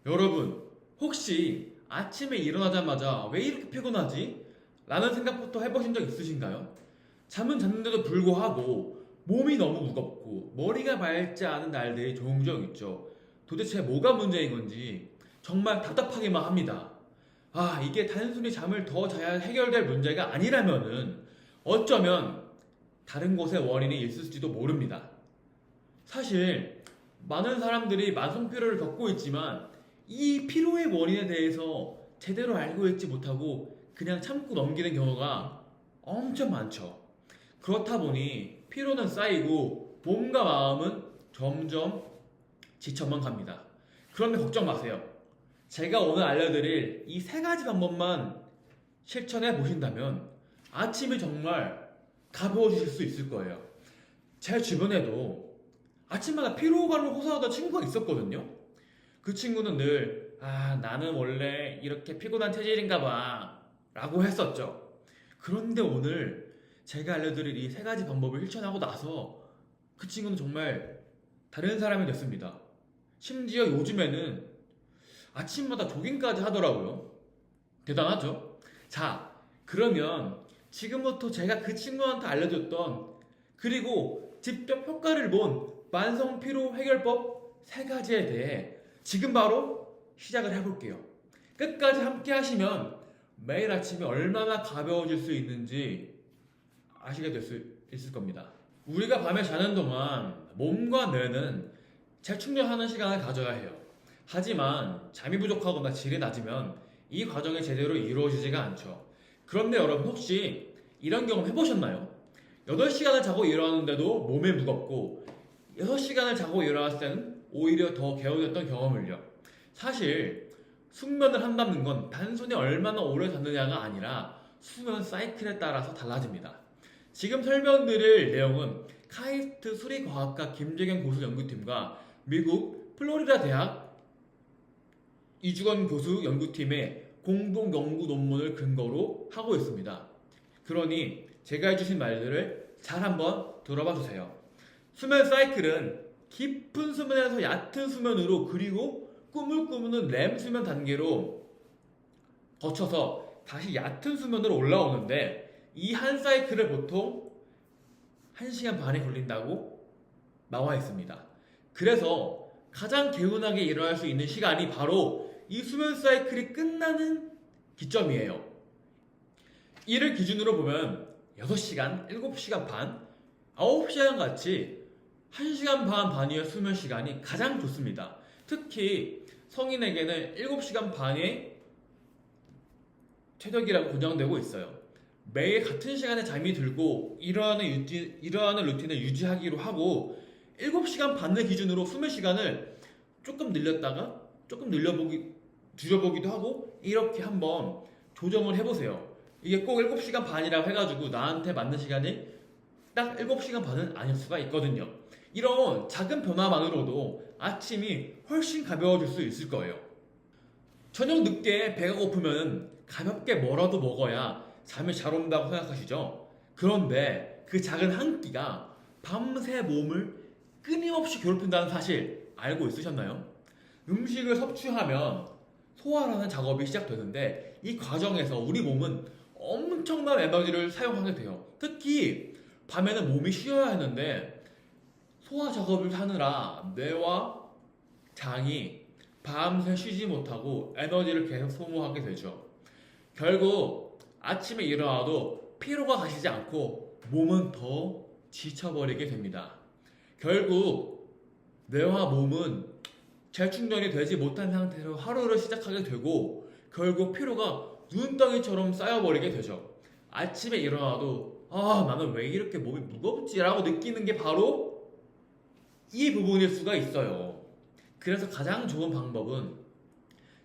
여러분, 혹시 아침에 일어나자마자 왜 이렇게 피곤하지? 라는 생각부터 해보신 적 있으신가요? 잠은 잤는데도 불구하고 몸이 너무 무겁고 머리가 맑지 않은 날들이 종종 있죠. 도대체 뭐가 문제인 건지 정말 답답하기만 합니다. 이게 단순히 잠을 더 자야 해결될 문제가 아니라면은 어쩌면 다른 곳의 원인이 있을지도 모릅니다. 사실 많은 사람들이 만성 피로를 겪고 있지만 이 피로의 원인에 대해서 제대로 알고 있지 못하고 그냥 참고 넘기는 경우가 엄청 많죠. 그렇다 보니 피로는 쌓이고 몸과 마음은 점점 지쳐만 갑니다. 그런데 걱정 마세요. 제가 오늘 알려드릴 이 세 가지 방법만 실천해 보신다면 아침이 정말 가벼워지실 수 있을 거예요. 제 주변에도 아침마다 피로감을 호소하던 친구가 있었거든요. 그 친구는 늘, 나는 원래 이렇게 피곤한 체질인가 봐. 라고 했었죠. 그런데 오늘 제가 알려드릴 이 세 가지 방법을 실천하고 나서 그 친구는 정말 다른 사람이 됐습니다. 심지어 요즘에는 아침마다 조깅까지 하더라고요. 대단하죠? 자, 그러면 지금부터 제가 그 친구한테 알려줬던 그리고 직접 효과를 본 만성 피로 해결법 세 가지에 대해 지금 바로 시작을 해볼게요. 끝까지 함께 하시면 매일 아침에 얼마나 가벼워질 수 있는지 아시게 될 수 있을 겁니다. 우리가 밤에 자는 동안 몸과 뇌는 재충전하는 시간을 가져야 해요. 하지만 잠이 부족하거나 질이 낮으면 이 과정이 제대로 이루어지지가 않죠. 그런데 여러분 혹시 이런 경험 해보셨나요? 8시간을 자고 일어나는데도 몸이 무겁고 6시간을 자고 일어났을 때는 오히려 더 개운했던 경험을요. 사실 숙면을 한다는 건 단순히 얼마나 오래 잤느냐가 아니라 수면 사이클에 따라서 달라집니다. 지금 설명드릴 내용은 카이스트 수리과학과 김재경 교수 연구팀과 미국 플로리다 대학 이주건 교수 연구팀의 공동 연구 논문을 근거로 하고 있습니다. 그러니 제가 해주신 말들을 잘 한번 들어봐 주세요. 수면 사이클은 깊은 수면에서 얕은 수면으로 그리고 꿈을 꾸는 렘 수면 단계로 거쳐서 다시 얕은 수면으로 올라오는데 이 한 사이클을 보통 1시간 반이 걸린다고 나와 있습니다. 그래서 가장 개운하게 일어날 수 있는 시간이 바로 이 수면 사이클이 끝나는 기점이에요. 이를 기준으로 보면 6시간, 7시간 반, 9시간 같이 1시간 반 반이의 수면 시간이 가장 좋습니다. 특히 성인에게는 7시간 반의 최적이라고 고정되고 있어요. 매일 같은 시간에 잠이 들고 일어나는 루틴을 유지하기로 하고 7시간 반을 기준으로 수면 시간을 조금 늘렸다가 조금 줄여보기도 하고 이렇게 한번 조정을 해보세요. 이게 꼭 7시간 반이라고 해가지고 나한테 맞는 시간이 딱 7시간 반은 아닐 수가 있거든요. 이런 작은 변화만으로도 아침이 훨씬 가벼워질 수 있을 거예요. 저녁 늦게 배가 고프면 가볍게 뭐라도 먹어야 잠이 잘 온다고 생각하시죠? 그런데 그 작은 한 끼가 밤새 몸을 끊임없이 괴롭힌다는 사실 알고 있으셨나요? 음식을 섭취하면 소화라는 작업이 시작되는데 이 과정에서 우리 몸은 엄청난 에너지를 사용하게 돼요. 특히 밤에는 몸이 쉬어야 하는데 소화 작업을 하느라 뇌와 장이 밤새 쉬지 못하고 에너지를 계속 소모하게 되죠. 결국 아침에 일어나도 피로가 가시지 않고 몸은 더 지쳐버리게 됩니다. 결국 뇌와 몸은 재충전이 되지 못한 상태로 하루를 시작하게 되고 결국 피로가 눈덩이처럼 쌓여버리게 되죠. 아침에 일어나도 나는 왜 이렇게 몸이 무겁지? 라고 느끼는 게 바로 이 부분일 수가 있어요. 그래서 가장 좋은 방법은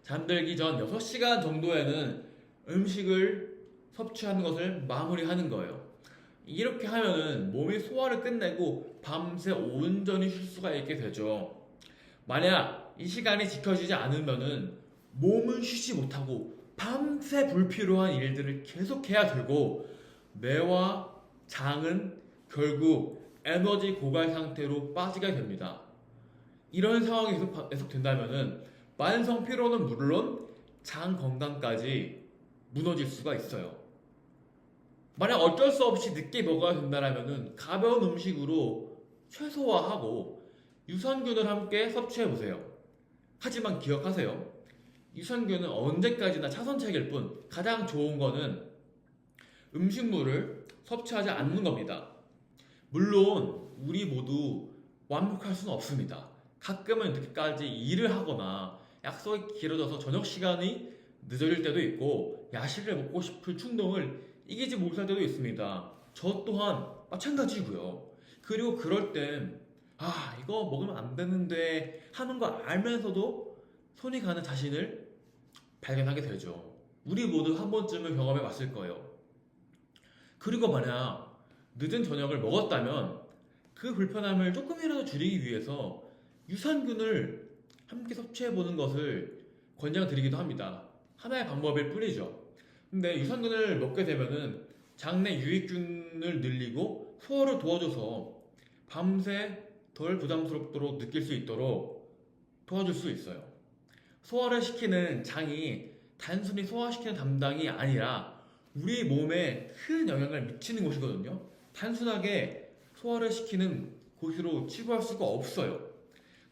잠들기 전 6시간 정도에는 음식을 섭취하는 것을 마무리하는 거예요. 이렇게 하면은 몸이 소화를 끝내고 밤새 온전히 쉴 수가 있게 되죠. 만약 이 시간이 지켜지지 않으면은 몸은 쉬지 못하고 밤새 불필요한 일들을 계속해야 되고 뇌와 장은 결국 에너지 고갈 상태로 빠지게 됩니다. 이런 상황이 계속 된다면은 만성 피로는 물론 장 건강까지 무너질 수가 있어요. 만약 어쩔 수 없이 늦게 먹어야 된다면 가벼운 음식으로 최소화하고 유산균을 함께 섭취해보세요. 하지만 기억하세요. 유산균은 언제까지나 차선책일 뿐 가장 좋은 거는 음식물을 섭취하지 않는 겁니다. 물론 우리 모두 완벽할 수는 없습니다. 가끔은 늦게까지 일을 하거나 약속이 길어져서 저녁 시간이 늦어질 때도 있고 야식을 먹고 싶을 충동을 이기지 못할 때도 있습니다. 저 또한 마찬가지고요. 그리고 그럴 땐 이거 먹으면 안 되는데 하는 거 알면서도 손이 가는 자신을 발견하게 되죠. 우리 모두 한 번쯤은 경험해 봤을 거예요. 그리고 만약 늦은 저녁을 먹었다면 그 불편함을 조금이라도 줄이기 위해서 유산균을 함께 섭취해보는 것을 권장드리기도 합니다. 하나의 방법일 뿐이죠. 근데 유산균을 먹게 되면은 장내 유익균을 늘리고 소화를 도와줘서 밤새 덜 부담스럽도록 느낄 수 있도록 도와줄 수 있어요. 소화를 시키는 장이 단순히 소화시키는 담당이 아니라 우리 몸에 큰 영향을 미치는 곳이거든요. 단순하게 소화를 시키는 곳으로 치부할 수가 없어요.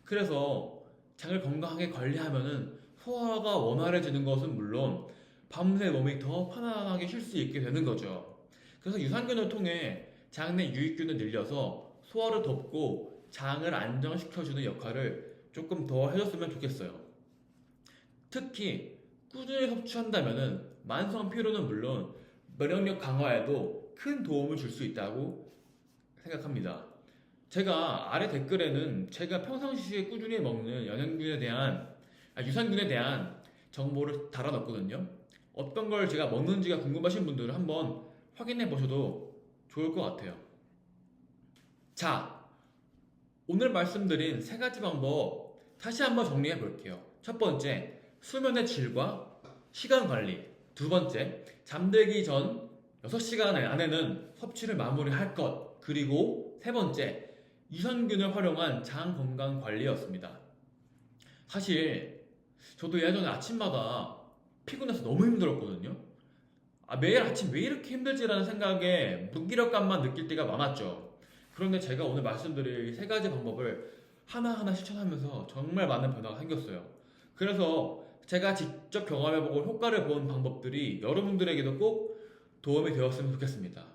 그래서 장을 건강하게 관리하면은 소화가 원활해지는 것은 물론 밤새 몸이 더 편안하게 쉴 수 있게 되는 거죠. 그래서 유산균을 통해 장내 유익균을 늘려서 소화를 돕고 장을 안정시켜주는 역할을 조금 더 해줬으면 좋겠어요. 특히 꾸준히 섭취한다면은 만성 피로는 물론 면역력 강화에도 큰 도움을 줄 수 있다고 생각합니다. 제가 아래 댓글에는 제가 평상시에 꾸준히 먹는 유산균에 대한 정보를 달아놨거든요. 어떤 걸 제가 먹는지가 궁금하신 분들은 한번 확인해 보셔도 좋을 것 같아요. 자, 오늘 말씀드린 세 가지 방법 다시 한번 정리해 볼게요. 첫 번째, 수면의 질과 시간 관리. 두 번째, 잠들기 전 6시간 안에는 섭취를 마무리할 것. 그리고 세 번째, 유산균을 활용한 장 건강 관리였습니다. 사실 저도 예전에 아침마다 피곤해서 너무 힘들었거든요. 매일 아침 왜 이렇게 힘들지라는 생각에 무기력감만 느낄 때가 많았죠. 그런데 제가 오늘 말씀드릴 세 가지 방법을 하나하나 실천하면서 정말 많은 변화가 생겼어요. 그래서 제가 직접 경험해보고 효과를 본 방법들이 여러분들에게도 꼭 도움이 되었으면 좋겠습니다.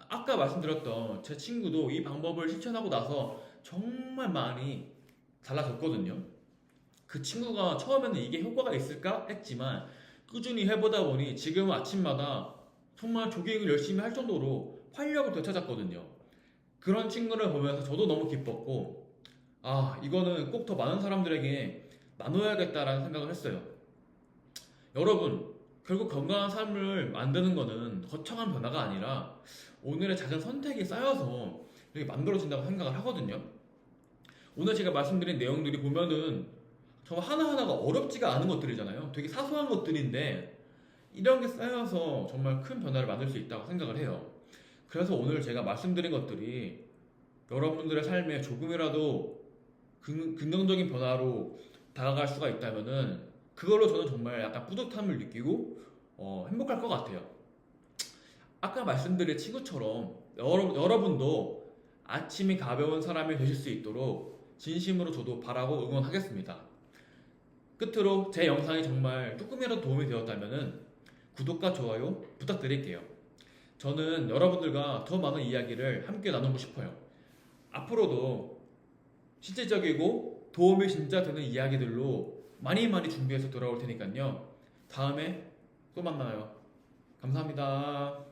아까 말씀드렸던 제 친구도 이 방법을 실천하고 나서 정말 많이 달라졌거든요. 그 친구가 처음에는 이게 효과가 있을까 했지만 꾸준히 해보다 보니 지금 아침마다 정말 조깅을 열심히 할 정도로 활력을 되찾았거든요. 그런 친구를 보면서 저도 너무 기뻤고 이거는 꼭 더 많은 사람들에게 나눠야겠다라는 생각을 했어요. 여러분, 결국 건강한 삶을 만드는 거는 거창한 변화가 아니라 오늘의 작은 선택이 쌓여서 이렇게 만들어진다고 생각을 하거든요. 오늘 제가 말씀드린 내용들이 보면은 정말 하나하나가 어렵지가 않은 것들이잖아요. 되게 사소한 것들인데 이런 게 쌓여서 정말 큰 변화를 만들 수 있다고 생각을 해요. 그래서 오늘 제가 말씀드린 것들이 여러분들의 삶에 조금이라도 긍정적인 변화로 다가갈 수가 있다면은 그걸로 저는 정말 약간 뿌듯함을 느끼고 행복할 것 같아요. 아까 말씀드린 친구처럼 여러분도 아침이 가벼운 사람이 되실 수 있도록 진심으로 저도 바라고 응원하겠습니다. 끝으로 제 영상이 정말 조금이라도 도움이 되었다면 구독과 좋아요 부탁드릴게요. 저는 여러분들과 더 많은 이야기를 함께 나누고 싶어요. 앞으로도 실질적이고 도움이 진짜 되는 이야기들로 많이 준비해서 돌아올 테니까요. 다음에 또 만나요. 감사합니다.